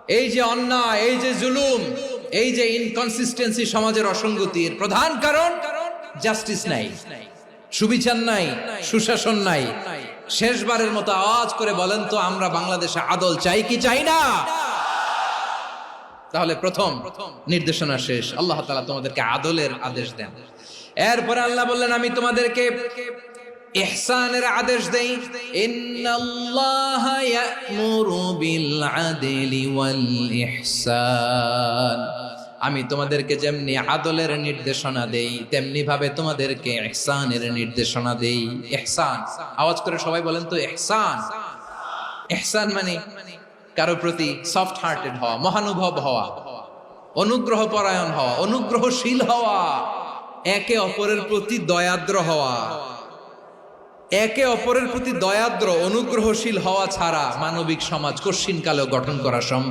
এই যে অন্যায়, এই যে জুলুম, এই যে ইনকনসিস্টেন্সি, সমাজের অসঙ্গতির প্রধান কারণ জাস্টিস নাই, সুবিচার নাই, সুশাসন নাই। শেষবারের মতো আওয়াজ করে বলেন তো, আমরা বাংলাদেশে আদল চাই কি চাই না? তাহলে প্রথম নির্দেশনা শেষ, আল্লাহ তাআলা তোমাদেরকে আদলের আদেশ দেন। এরপরে আল্লাহ বললেন, আমি তোমাদেরকে ইহসানের আদেশ দেই। ইন্নাল্লাহা ইয়া'মুরু বিল আদলি ওয়াল ইহসান। আমি তোমাদেরকে যেমনি আদলের নির্দেশনা দেই, তেমনি ভাবে তোমাদেরকে ইহসানের নির্দেশনা দেই। ইহসান, আওয়াজ করে সবাই বলেন তো ইহসান। ইহসান মানে কারো প্রতি সফট হার্টেড হওয়া, মহানুভব হওয়া, অনুগ্রহ পরায়ণ হওয়া, অনুগ্রহশীল হওয়া, একে অপরের প্রতি দয়াদ্র হওয়া। একে অপরের প্রতি দয়াদ্র অনুগ্রহশীল হওয়া ছাড়া মানবিক সমাজ কশিন কালেও গঠন করা সম্ভব